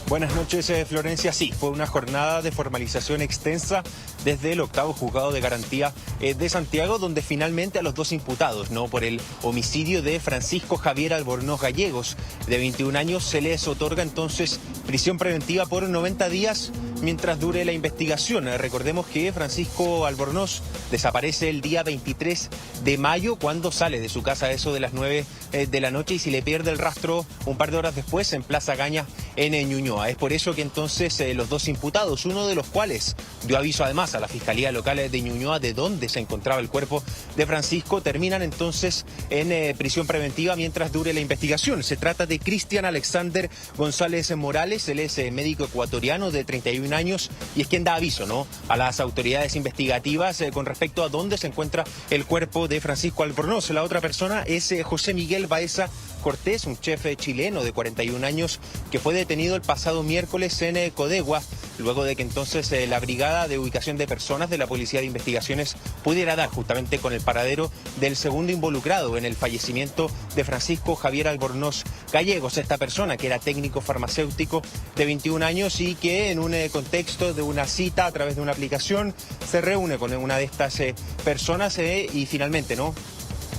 Buenas noches, Florencia. Sí, fue una jornada de formalización extensa desde el octavo juzgado de garantía de Santiago, donde finalmente a los dos imputados, ¿no?, por el homicidio de Francisco Javier Albornoz Gallegos, de 21 años, se les otorga entonces prisión preventiva por 90 días mientras dure la investigación. Recordemos que Francisco Albornoz desaparece el día 23 de mayo cuando sale de su casa a eso de las 9 de la noche y se le pierde el rastro un par de horas después en Plaza Gaña, en Ñuñoa. Es por eso que entonces los dos imputados, uno de los cuales dio aviso además a la Fiscalía Local de Ñuñoa de dónde se encontraba el cuerpo de Francisco, terminan entonces en prisión preventiva mientras dure la investigación. Se trata de Cristian Alexander González Morales. Él es médico ecuatoriano de 31 años y es quien da aviso, ¿no?, a las autoridades investigativas con respecto a dónde se encuentra el cuerpo de Francisco Albornoz. La otra persona es José Miguel Baeza Cortés, un chef chileno de 41 años que fue detenido el pasado miércoles en Codegua, luego de que entonces la Brigada de Ubicación de Personas de la Policía de Investigaciones pudiera dar justamente con el paradero del segundo involucrado en el fallecimiento de Francisco Javier Albornoz Gallegos. Esta persona, que era técnico farmacéutico de 21 años y que en un contexto de una cita a través de una aplicación se reúne con una de estas personas y finalmente, ¿no?,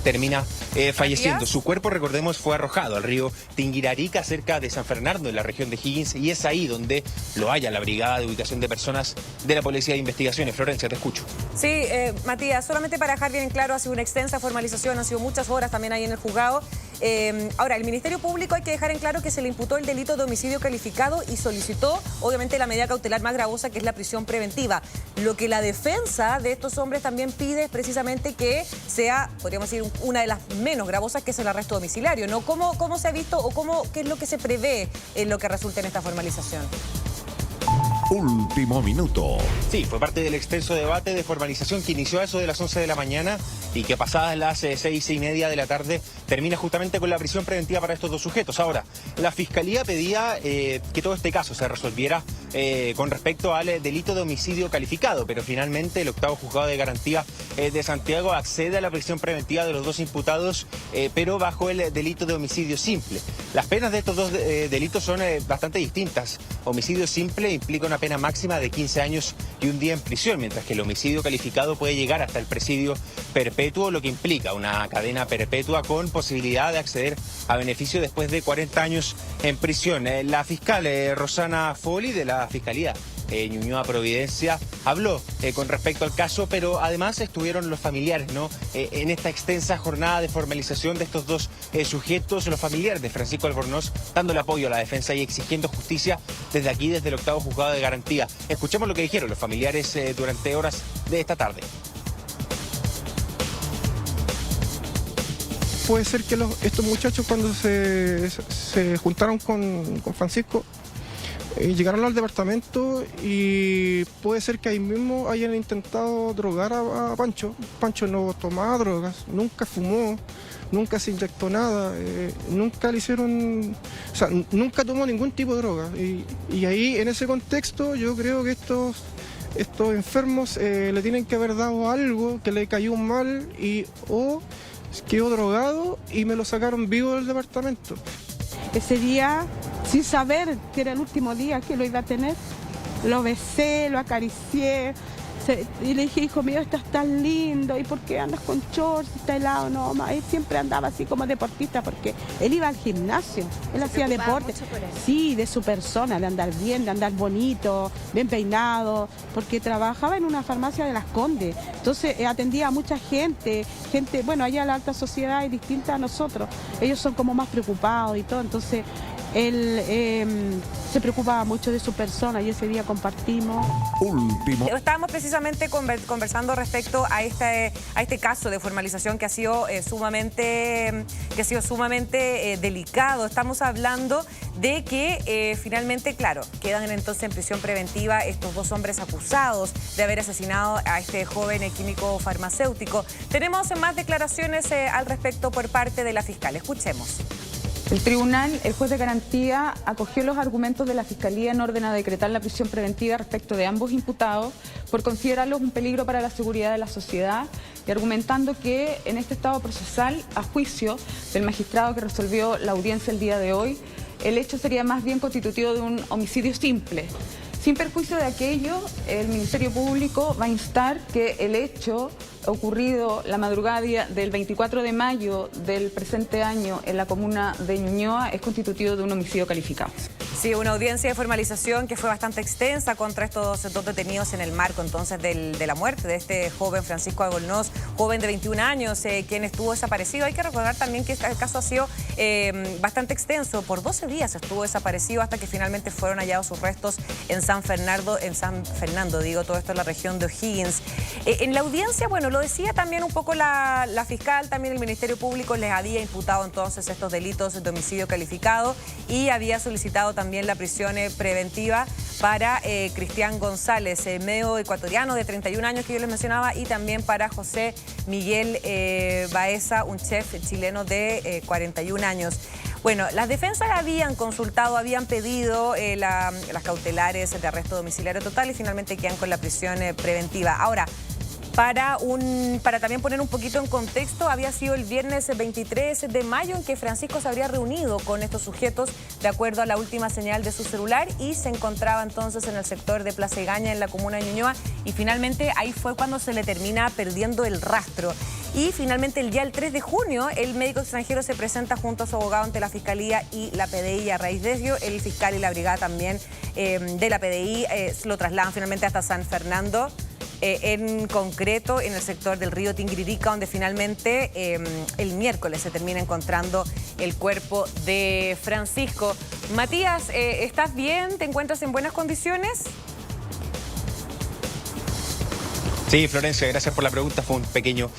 termina falleciendo. Su cuerpo, recordemos, fue arrojado al río Tinguirarica, cerca de San Fernando, en la región de Higgins, y es ahí donde lo halla la Brigada de Ubicación de Personas de la Policía de Investigaciones. Florencia, te escucho. Sí, Matías, solamente para dejar bien claro, ha sido una extensa formalización, han sido muchas horas también ahí en el juzgado. Ahora, el Ministerio Público hay que dejar en claro que se le imputó el delito de homicidio calificado y solicitó, obviamente, la medida cautelar más gravosa, que es la prisión preventiva. Lo que la defensa de estos hombres también pide es precisamente que sea, podríamos decir, una de las menos gravosas, que es el arresto domiciliario, ¿no? ¿Cómo se ha visto o qué es lo que se prevé en lo que resulte en esta formalización? Último minuto. Sí, fue parte del extenso debate de formalización que inició a eso de las 11 de la mañana y que pasadas las 6:30 de la tarde termina justamente con la prisión preventiva para estos dos sujetos. Ahora, la Fiscalía pedía que todo este caso se resolviera con respecto al delito de homicidio calificado, pero finalmente el octavo juzgado de garantía de Santiago accede a la prisión preventiva de los dos imputados, pero bajo el delito de homicidio simple. Las penas de estos dos delitos son bastante distintas. Homicidio simple implica una pena máxima de 15 años y un día en prisión, mientras que el homicidio calificado puede llegar hasta el presidio perpetuo, lo que implica una cadena perpetua con posibilidad de acceder a beneficio después de 40 años en prisión. La fiscal Rosana Folli, de la Fiscalía Ñuñoa Providencia, habló con respecto al caso, pero además estuvieron los familiares, ¿no?, en esta extensa jornada de formalización de estos dos sujetos, los familiares de Francisco Albornoz, dándole apoyo a la defensa y exigiendo justicia desde aquí, desde el octavo juzgado de garantía. Escuchemos lo que dijeron los familiares durante horas de esta tarde. Puede ser que estos muchachos, cuando se juntaron con Francisco, llegaron al departamento y puede ser que ahí mismo hayan intentado drogar a Pancho. Pancho no tomaba drogas, nunca fumó, nunca se inyectó nada, nunca le hicieron, o sea, nunca tomó ningún tipo de droga. Y ahí, en ese contexto, yo creo que estos enfermos le tienen que haber dado algo que le cayó mal o quedó drogado y me lo sacaron vivo del departamento. Ese día, sin saber que era el último día que lo iba a tener, lo besé, lo acaricié y le dije, hijo mío, estás tan lindo, ¿y por qué andas con shorts? Está helado, no, mamá. Él siempre andaba así como deportista porque él iba al gimnasio, él hacía deporte. Sí, de su persona, de andar bien, de andar bonito, bien peinado, porque trabajaba en una farmacia de Las Condes, entonces atendía a mucha gente, bueno, allá la alta sociedad es distinta a nosotros, ellos son como más preocupados y todo, entonces él se preocupaba mucho de su persona y ese día compartimos. Último. Estábamos precisamente conversando respecto a este caso de formalización que ha sido sumamente delicado. Estamos hablando de que finalmente, claro, quedan entonces en prisión preventiva estos dos hombres acusados de haber asesinado a este joven químico farmacéutico. Tenemos más declaraciones al respecto por parte de la fiscal. Escuchemos. El tribunal, el juez de garantía, acogió los argumentos de la Fiscalía en orden a decretar la prisión preventiva respecto de ambos imputados por considerarlos un peligro para la seguridad de la sociedad y argumentando que en este estado procesal, a juicio del magistrado que resolvió la audiencia el día de hoy, el hecho sería más bien constitutivo de un homicidio simple. Sin perjuicio de aquello, el Ministerio Público va a instar que el hecho ocurrido la madrugada del 24 de mayo del presente año en la comuna de Ñuñoa es constitutivo de un homicidio calificado. Sí, una audiencia de formalización que fue bastante extensa contra estos dos detenidos en el marco entonces de la muerte de este joven Francisco Albornoz, joven de 21 años, quien estuvo desaparecido. Hay que recordar también que el caso ha sido bastante extenso. Por 12 días estuvo desaparecido hasta que finalmente fueron hallados sus restos en San Fernando, todo esto en la región de O'Higgins. En la audiencia, bueno, lo decía también un poco la fiscal, también el Ministerio Público les había imputado entonces estos delitos de homicidio calificado y había solicitado también la prisión preventiva para Cristian González, medio ecuatoriano de 31 años que yo les mencionaba, y también para José Miguel Baeza, un chef chileno de 41 años. Bueno, las defensas habían consultado, habían pedido las cautelares de arresto domiciliario total y finalmente quedan con la prisión preventiva. Ahora, para también poner un poquito en contexto, había sido el viernes 23 de mayo en que Francisco se habría reunido con estos sujetos de acuerdo a la última señal de su celular y se encontraba entonces en el sector de Plaza Egaña, en la comuna de Ñuñoa, y finalmente ahí fue cuando se le termina perdiendo el rastro. Y finalmente el día 3 de junio el médico extranjero se presenta junto a su abogado ante la Fiscalía y la PDI, y a raíz de ello el fiscal y la brigada también de la PDI lo trasladan finalmente hasta San Fernando. En concreto en el sector del río Tinguiririca, donde finalmente el miércoles se termina encontrando el cuerpo de Francisco. Matías, ¿estás bien? ¿Te encuentras en buenas condiciones? Sí, Florencia, gracias por la pregunta. Fue un pequeño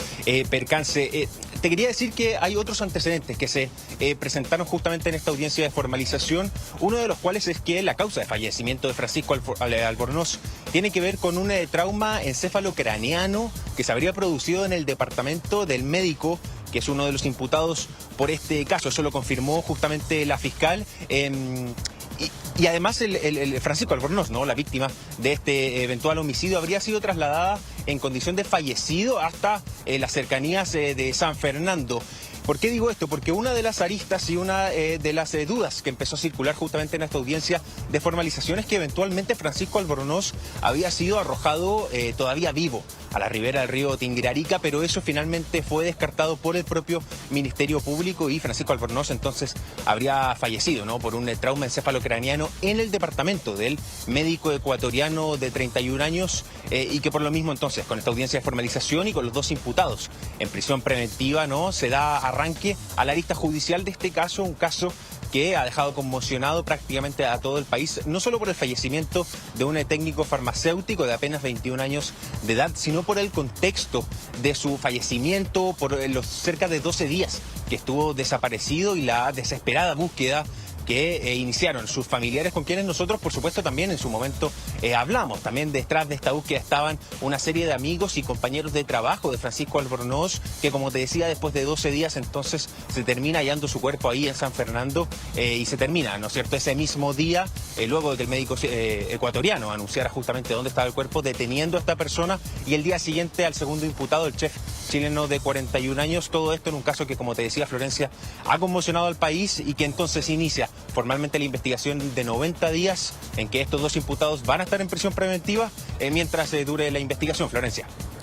percance. Te quería decir que hay otros antecedentes que se presentaron justamente en esta audiencia de formalización, uno de los cuales es que la causa de fallecimiento de Francisco Albornoz tiene que ver con un trauma encefalocraneano que se habría producido en el departamento del médico, que es uno de los imputados por este caso. Eso lo confirmó justamente la fiscal. Y además el Francisco Albornoz, ¿no?, la víctima de este eventual homicidio, habría sido trasladada en condición de fallecido hasta las cercanías de San Fernando. ¿Por qué digo esto? Porque una de las aristas y una de las dudas que empezó a circular justamente en esta audiencia de formalización es que eventualmente Francisco Albornoz había sido arrojado todavía vivo a la ribera del río Tinguiririca, pero eso finalmente fue descartado por el propio Ministerio Público y Francisco Albornoz entonces habría fallecido, ¿no?, por un trauma encefalocraneano en el departamento del médico ecuatoriano de 31 años y que por lo mismo entonces con esta audiencia de formalización y con los dos imputados en prisión preventiva, ¿no?, se da arranque a la arista judicial de este caso, un caso que ha dejado conmocionado prácticamente a todo el país, no solo por el fallecimiento de un técnico farmacéutico de apenas 21 años de edad, sino por el contexto de su fallecimiento, por los cerca de 12 días que estuvo desaparecido y la desesperada búsqueda que iniciaron sus familiares, con quienes nosotros, por supuesto, también en su momento hablamos. También detrás de esta búsqueda estaban una serie de amigos y compañeros de trabajo de Francisco Albornoz, que, como te decía, después de 12 días entonces se termina hallando su cuerpo ahí en San Fernando y se termina, ¿no es cierto?, ese mismo día, luego de que el médico ecuatoriano anunciara justamente dónde estaba el cuerpo, deteniendo a esta persona, y el día siguiente al segundo imputado, el chef chileno de 41 años. Todo esto en un caso que, como te decía, Florencia, ha conmocionado al país y que entonces inicia formalmente la investigación de 90 días en que estos dos imputados van a estar en prisión preventiva mientras dure la investigación, Florencia.